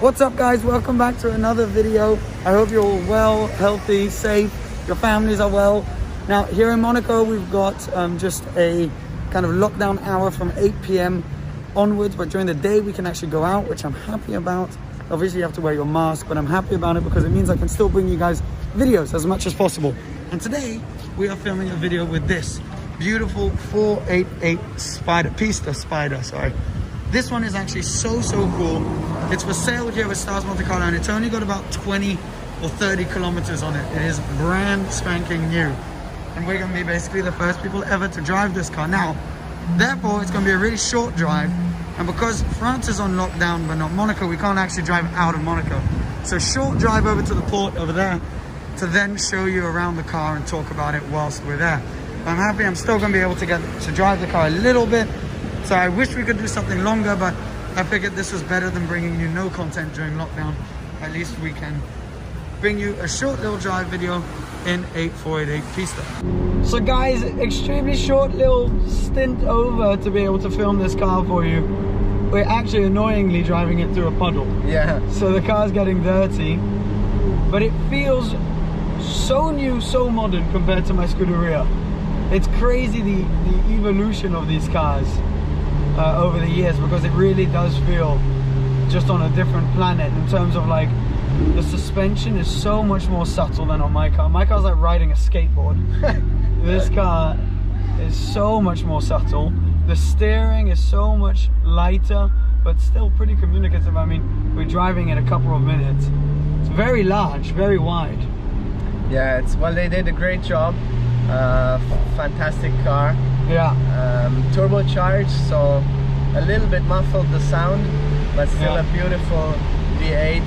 What's up guys, welcome back to another video. I hope you're all well, healthy, safe, your families are well. Now here in Monaco we've got just a kind of lockdown hour from 8 p.m. onwards, but during the day we can actually go out, which I'm happy about. Obviously you have to wear your mask, but I'm happy about it because it means I can still bring you guys videos as much as possible. And today we are filming a video with this beautiful 488 Pista Spider, sorry. This one is actually so cool. It's for sale here with Stars Monte Carlo, and it's only got about 20 or 30 kilometers on it. It is brand spanking new. And we're gonna be basically the first people ever to drive this car. Now, therefore, it's gonna be a really short drive. And because France is on lockdown, but not Monaco, we can't actually drive out of Monaco. So short drive over to the port over there to then show you around the car and talk about it whilst we're there. I'm happy I'm still gonna be able to get to drive the car a little bit. So I wish we could do something longer, but I figured this was better than bringing you no content during lockdown. At least we can bring you a short little drive video in a 488 Pista. So guys, extremely short little stint over to be able to film this car for you. We're actually annoyingly driving it through a puddle. Yeah. So the car's getting dirty, but it feels so new, so modern compared to my Scuderia. It's crazy the evolution of these cars over the years, because it really does feel just on a different planet in terms of like the suspension is so much more subtle than on my car. My car's like riding a skateboard. This car is so much more subtle. The steering is so much lighter but still pretty communicative. I mean, we're driving in a couple of minutes. It's very large, very wide. Yeah, well, they did a great job. Fantastic car. Yeah. Turbocharged, so a little bit muffled the sound, but still a beautiful V8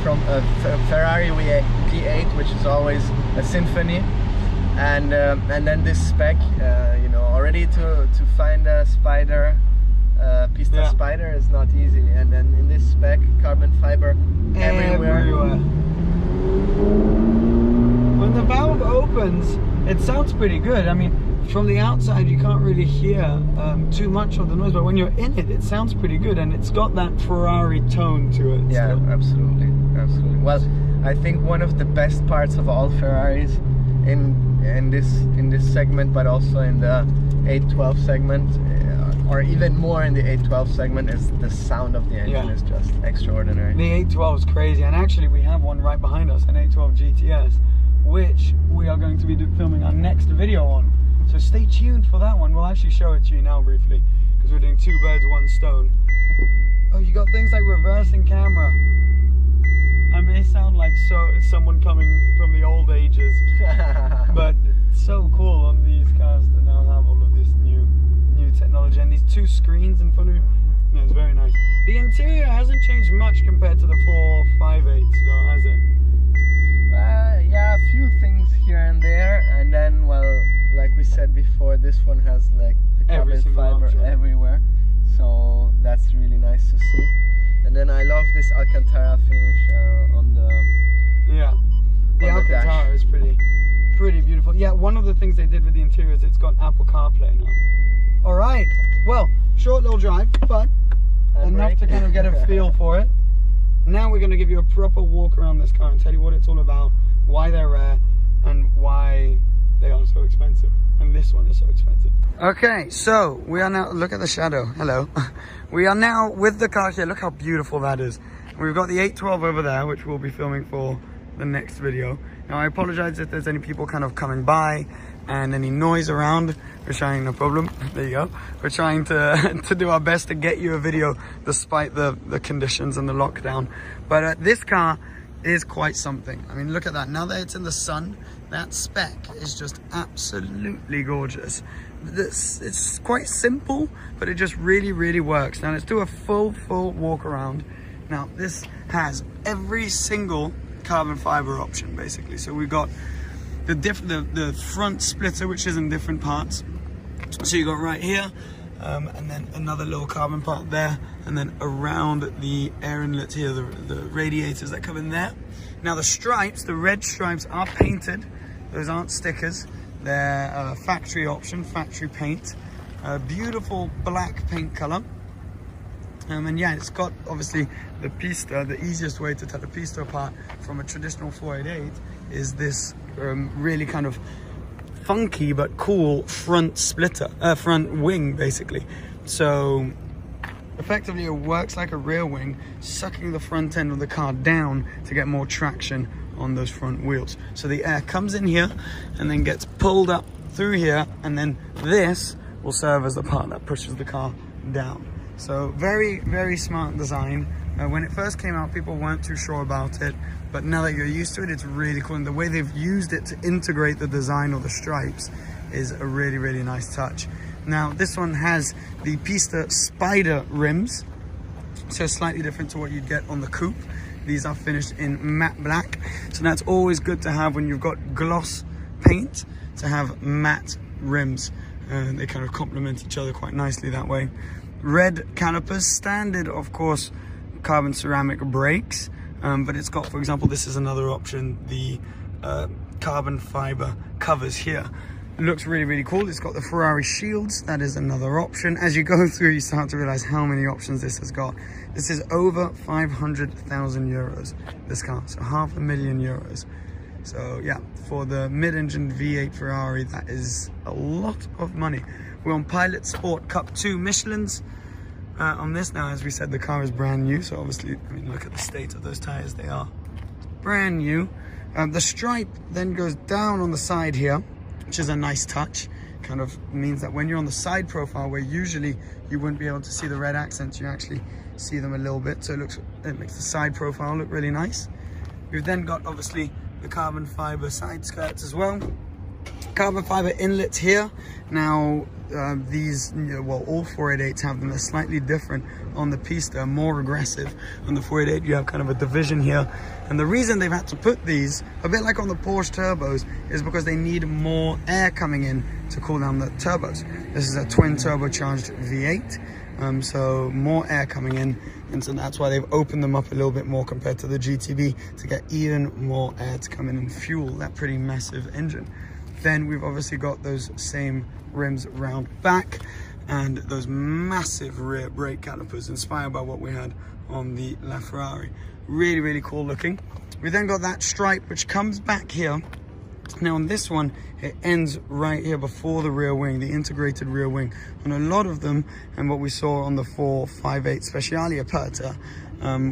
from a Ferrari V8, which is always a symphony. And then this spec, you know, already to find a Spider, Pista Spider is not easy. And then in this spec, carbon fiber everywhere. When the valve opens, it sounds pretty good. I mean, from the outside you can't really hear too much of the noise, but when you're in it, it sounds pretty good, and it's got that Ferrari tone to it. Yeah, so. Absolutely. Well, I think one of the best parts of all Ferraris in this segment, but also in the 812 segment, or even more in the 812 segment, is the sound of the engine is just extraordinary. The 812 is crazy, and actually we have one right behind us, an 812 GTS, which we are going to be filming our next video on. So stay tuned for that one. We'll actually show it to you now briefly, because we're doing two birds, one stone. Oh, you got things like reversing camera. I may sound like someone coming from the old ages, but it's so cool on these cars that now have all of this new technology, and these two screens in front of you. Yeah, it's very nice. The interior hasn't changed much compared to the 458s, though, has it? Yeah, a few things here and there, and then, well, like we said before, this one has like the carbon fiber everywhere, so that's really nice to see. And then I love this Alcantara finish on the Alcantara is pretty beautiful. Yeah, one of the things they did with the interior is it's got Apple CarPlay now. All right, well, short little drive, but enough to kind of get a feel for it. Now we're going to give you a proper walk around this car and tell you what it's all about, why they're rare, and why they are so expensive. And this one is so expensive. Okay, so we are now, look at the shadow, hello. We are now with the car here. Look how beautiful that is. We've got the 812 over there, which we'll be filming for the next video. Now I apologize if there's any people kind of coming by and any noise around. We're trying, no problem, there you go. We're trying to do our best to get you a video despite the conditions and the lockdown. But this car is quite something. I mean, look at that. Now that it's in the sun, that spec is just absolutely gorgeous. It's quite simple, but it just really works. Now let's do a full walk around. Now this has every single carbon fiber option basically. So we've got the front splitter, which is in different parts. So you got right here, and then another little carbon part there, and then around the air inlet here, the radiators that come in there. Now the stripes, the red stripes, are painted. Those aren't stickers. They're factory option, factory paint. Beautiful black paint color. And yeah, it's got obviously the pista. The easiest way to tell a pista apart from a traditional 488 is this really kind of funky but cool front splitter, front wing basically. So effectively it works like a rear wing, sucking the front end of the car down to get more traction on those front wheels. So the air comes in here and then gets pulled up through here, and then this will serve as the part that pushes the car down. So very, very smart design. When it first came out, people weren't too sure about it, but now that you're used to it, it's really cool. And the way they've used it to integrate the design or the stripes is a really, really nice touch. Now, this one has the Pista Spider rims, so slightly different to what you'd get on the coupe. These are finished in matte black, so that's always good to have when you've got gloss paint, to have matte rims. They kind of complement each other quite nicely that way. Red calipers, standard of course carbon ceramic brakes, but it's got, for example, this is another option, the carbon fiber covers here. It looks really, really cool. It's got the Ferrari shields, that is another option. As you go through, you start to realize how many options this has got. This is over 500,000 euros, this car, so €500,000. So yeah, for the mid-engine V8 Ferrari, that is a lot of money. We're on Pilot Sport Cup 2 Michelins on this now. As we said, the car is brand new, so obviously, I mean, look at the state of those tires. They are brand new. The stripe then goes down on the side here, which is a nice touch. Kind of means that when you're on the side profile, where usually you wouldn't be able to see the red accents, you actually see them a little bit. So it makes the side profile look really nice. We've then got obviously the carbon fiber side skirts as well. Carbon fiber inlets here. Now these, well, all 488s have them. They're slightly different on the Pista, more aggressive. On the 488 you have kind of a division here, and the reason they've had to put these a bit like on the Porsche turbos is because they need more air coming in to cool down the turbos. This is a twin turbocharged V8, so more air coming in, and so that's why they've opened them up a little bit more compared to the GTB, to get even more air to come in and fuel that pretty massive engine. Then we've obviously got those same rims round back and those massive rear brake calipers inspired by what we had on the LaFerrari. Really, really cool looking. We then got that stripe which comes back here. Now on this one, it ends right here before the rear wing, the integrated rear wing. On a lot of them, and what we saw on the 458 Speciale Aperta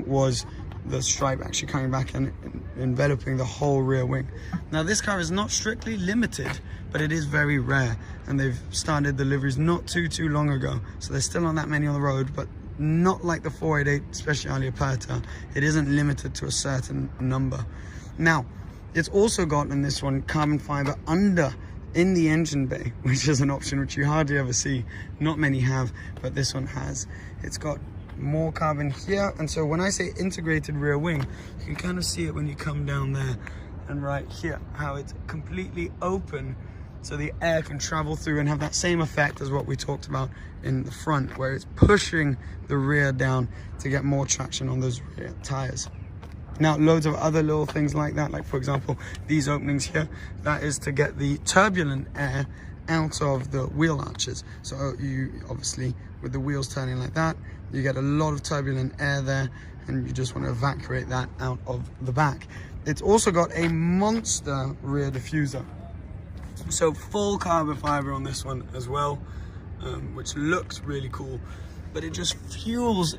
was the stripe actually coming back and enveloping the whole rear wing. Now this car is not strictly limited, but it is very rare, and they've started deliveries not too long ago, so there's still not that many on the road, but not like the 488 Speciale Aperta. It isn't limited to a certain number. Now it's also got in this one carbon fiber under in the engine bay, which is an option which you hardly ever see. Not many have, but this one has. It's got more carbon here, and so when I say integrated rear wing, you can kind of see it when you come down there and right here, how it's completely open so the air can travel through and have that same effect as what we talked about in the front, where it's pushing the rear down to get more traction on those rear tires. Now loads of other little things like that, like for example these openings here, that is to get the turbulent air out of the wheel arches. So you obviously, with the wheels turning like that, you get a lot of turbulent air there, and you just want to evacuate that out of the back. It's also got a monster rear diffuser, so full carbon fiber on this one as well, which looks really cool, but it just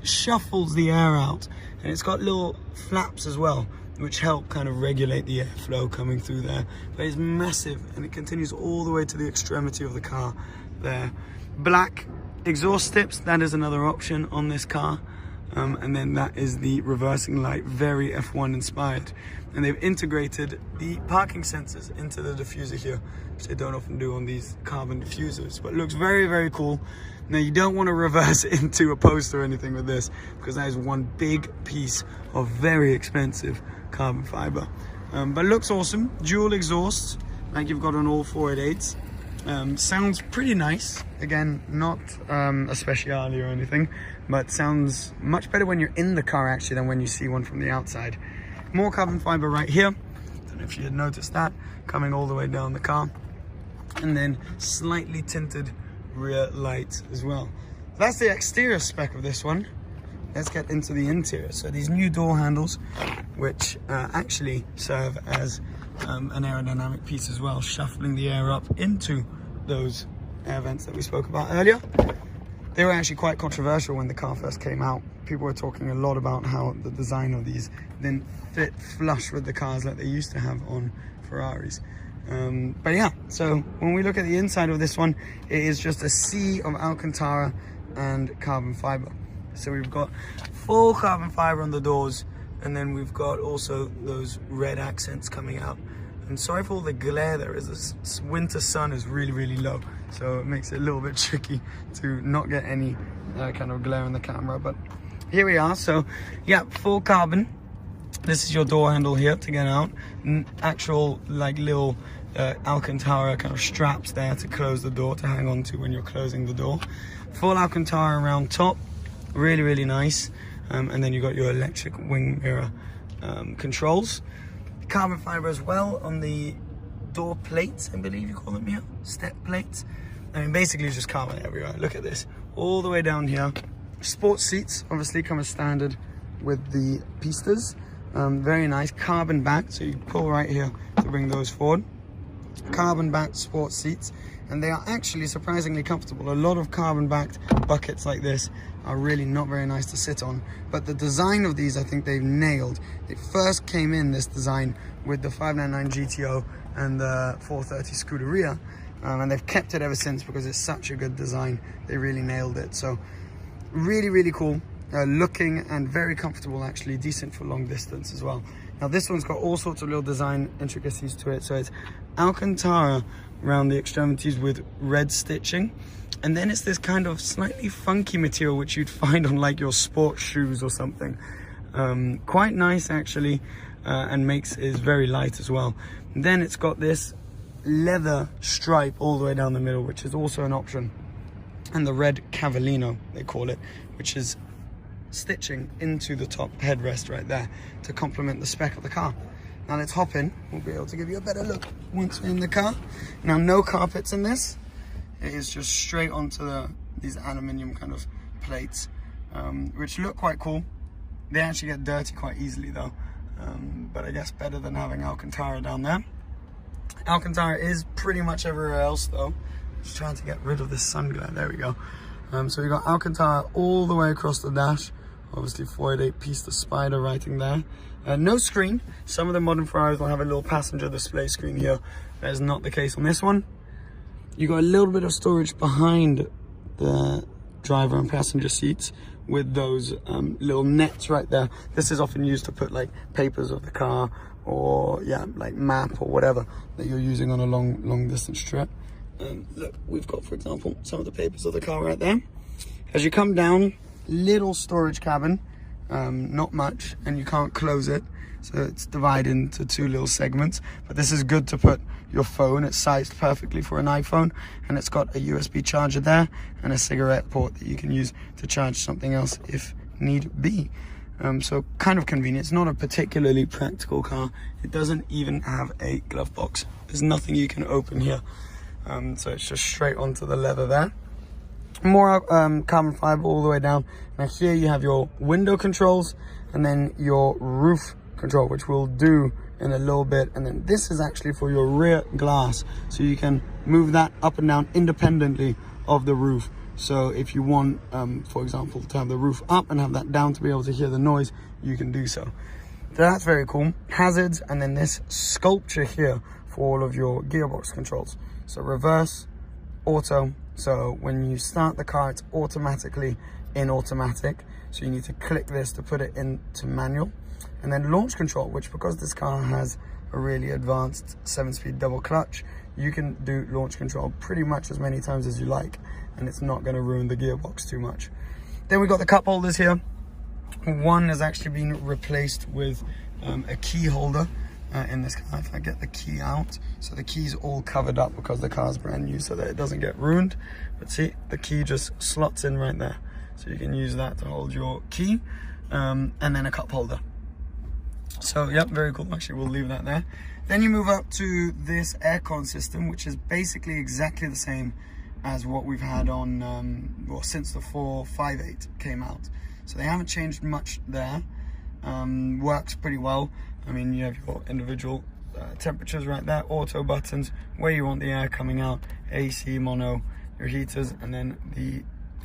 shuffles the air out, and it's got little flaps as well, which help kind of regulate the airflow coming through there. But it's massive, and it continues all the way to the extremity of the car there. Black exhaust tips, that is another option on this car. And then that is the reversing light, very F1 inspired. And they've integrated the parking sensors into the diffuser here, which they don't often do on these carbon diffusers, but it looks very, very cool. Now you don't want to reverse into a post or anything with this, because that is one big piece of very expensive carbon fiber. But it looks awesome. Dual exhausts, like you've got on all 488s. Sounds pretty nice. Again, not a Speciale or anything, but sounds much better when you're in the car actually than when you see one from the outside. More carbon fiber right here. Don't know if you had noticed that, coming all the way down the car. And then slightly tinted rear lights as well. That's the exterior spec of this one. let's get into the interior. So these new door handles, which actually serve as an aerodynamic piece as well, shuffling the air up into those air vents that we spoke about earlier. They were actually quite controversial when the car first came out. People were talking a lot about how the design of these didn't fit flush with the cars like they used to have on Ferraris. But yeah, so when we look at the inside of this one, it is just a sea of Alcantara and carbon fiber. So we've got full carbon fiber on the doors, and then we've got also those red accents coming out. And sorry for all the glare there is. This winter sun is really low, so it makes it a little bit tricky to not get any kind of glare in the camera. But here we are. So yeah, full carbon. This is your door handle here to get out. Actual like little Alcantara kind of straps there to close the door, to hang on to when you're closing the door. Full Alcantara around top, really nice. And then you got your electric wing mirror controls. Carbon fiber as well on the door plates, I believe you call them here, step plates. I mean, basically just carbon everywhere. Look at this, all the way down here. Sports seats obviously come as standard with the pistas. Very nice, carbon backed, so you pull right here to bring those forward. Carbon backed sports seats, and they are actually surprisingly comfortable. A lot of carbon backed buckets like this are really not very nice to sit on, but the design of these I think they've nailed. It first came in this design with the 599 GTO and the 430 Scuderia, and they've kept it ever since because it's such a good design. They really nailed it. So really cool looking, and very comfortable actually, decent for long distance as well. Now this one's got all sorts of little design intricacies to it. So it's Alcantara around the extremities with red stitching, and then it's this kind of slightly funky material which you'd find on like your sports shoes or something. Quite nice actually, and is very light as well. And then it's got this leather stripe all the way down the middle, which is also an option, and the red cavallino they call it, which is stitching into the top headrest right there to complement the spec of the car. Now let's hop in. We'll be able to give you a better look once we're in the car. Now no carpets in this. It is just straight onto these aluminium kind of plates, which look quite cool. They actually get dirty quite easily though, but I guess better than having Alcantara down there. Alcantara is pretty much everywhere else though. Just trying to get rid of this sun glare. There we go. So we got Alcantara all the way across the dash. Obviously 488 Pista Spider writing there. No screen. Some of the modern Ferraris will have a little passenger display screen here. That is not the case on this one. You got a little bit of storage behind the driver and passenger seats with those little nets right there. This is often used to put like papers of the car, or yeah, like map or whatever that you're using on a long distance trip. Look, we've got, for example, some of the papers of the car right there. As you come down, little storage cabin, not much, and you can't close it, so it's divided into two little segments. But this is good to put your phone. It's sized perfectly for an iPhone, and it's got a USB charger there and a cigarette port that you can use to charge something else if need be. So kind of convenient. It's not a particularly practical car. It doesn't even have a glove box. There's nothing you can open here. So it's just straight onto the leather there. More carbon fiber all the way down. Now here you have your window controls, and then your roof control, which we'll do in a little bit. And then this is actually for your rear glass, so you can move that up and down independently of the roof. So if you want, for example, to have the roof up and have that down to be able to hear the noise, you can do so. So that's very cool. Hazards, and then this sculpture here for all of your gearbox controls. So reverse, auto. So when you start the car, it's automatically in automatic. So you need to click this to put it into manual. And then launch control, which because this car has a really advanced 7-speed double clutch, you can do launch control pretty much as many times as you like, and it's not going to ruin the gearbox too much. Then we've got the cup holders here. One has actually been replaced with a key holder in this car. If I get the key out, so the key's all covered up because the car's brand new, so that it doesn't get ruined. But see, the key just slots in right there, so you can use that to hold your key, and then a cup holder. So yep, very cool. Actually, we'll leave that there. Then you move up to this aircon system, which is basically exactly the same as what we've had on well, since the 458 came out. So they haven't changed much there. Works pretty well. I mean, you have your individual temperatures right there, auto buttons, where you want the air coming out, AC, mono, your heaters, and then the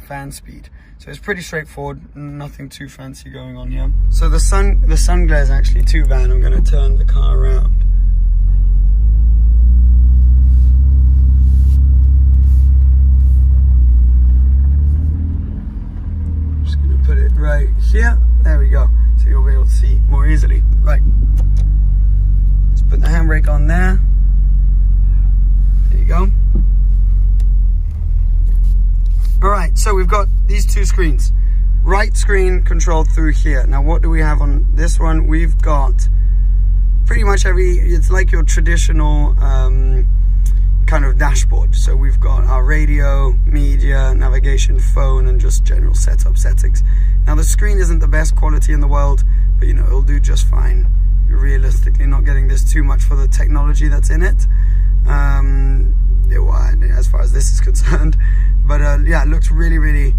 fan speed. So it's pretty straightforward, nothing too fancy going on here. So the sun glare is actually too bad. I'm going to turn the car around. Just going to put it right here. There we go. So you'll be able to see more easily. Right. Let's put the handbrake on there. There you go. Alright, so we've got these two screens. Right screen controlled through here. Now what do we have on this one? We've got pretty much it's like your traditional kind of dashboard. So we've got our radio, media, navigation, phone, and just general setup settings. Now the screen isn't the best quality in the world, but you know, it'll do just fine. You're realistically not getting this too much for the technology that's in it. As far as this is concerned, but yeah, it looks really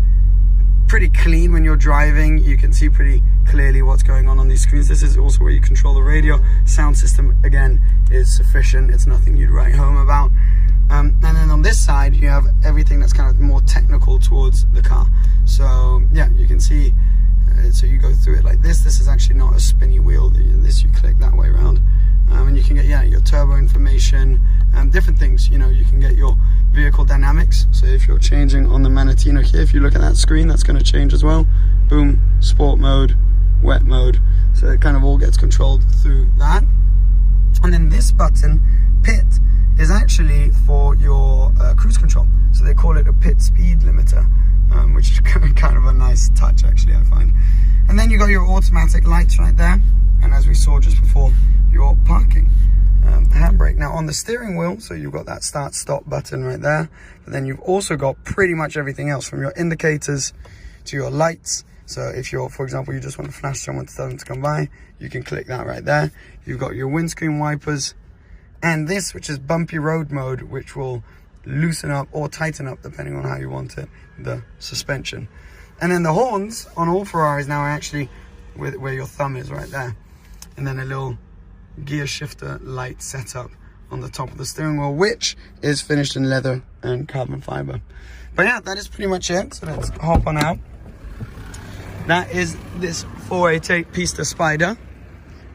pretty clean when you're driving. You can see pretty clearly what's going on these screens. This is also where you control the radio. Sound system, again, is sufficient. It's nothing you'd write home about. And then on this side you have everything that's kind of more technical towards the car. So yeah, you can see, so you go through it like this. This is actually not a spinny wheel. This you click that way around. And you can get, yeah, your turbo information, different things. You know, you can get your vehicle dynamics. So if you're changing on the Manatino here, if you look at that screen, that's going to change as well. Boom, sport mode, wet mode. So it kind of all gets controlled through that. And then this button, pit, is actually for your cruise control. So they call it a pit speed limiter, which is kind of a nice touch, actually, I find. And then you got your automatic lights right there. And as we saw just before, your parking handbrake. Now on the steering wheel, so you've got that start stop button right there, but then you've also got pretty much everything else, from your indicators to your lights. So if you're, for example, you just want to flash someone to tell them to come by, you can click that right there. You've got your windscreen wipers, and this, which is bumpy road mode, which will loosen up or tighten up depending on how you want it, the suspension. And then the horns on all Ferraris now are actually where your thumb is right there. And then a little gear shifter light setup on the top of the steering wheel, which is finished in leather and carbon fiber. But yeah, that is pretty much it. So let's hop on out. That is this 488 Pista Spider,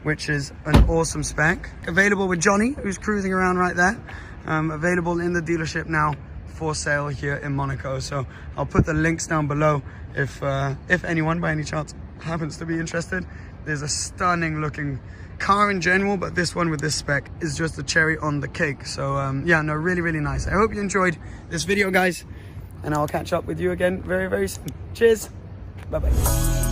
which is an awesome spec. Available with Johnny, who's cruising around right there. Available in the dealership now for sale here in Monaco. So I'll put the links down below if anyone by any chance happens to be interested. There's a stunning looking car in general, but this one with this spec is just a cherry on the cake. So yeah, no, really nice. I hope you enjoyed this video, guys, and I'll catch up with you again very soon. Cheers, bye bye.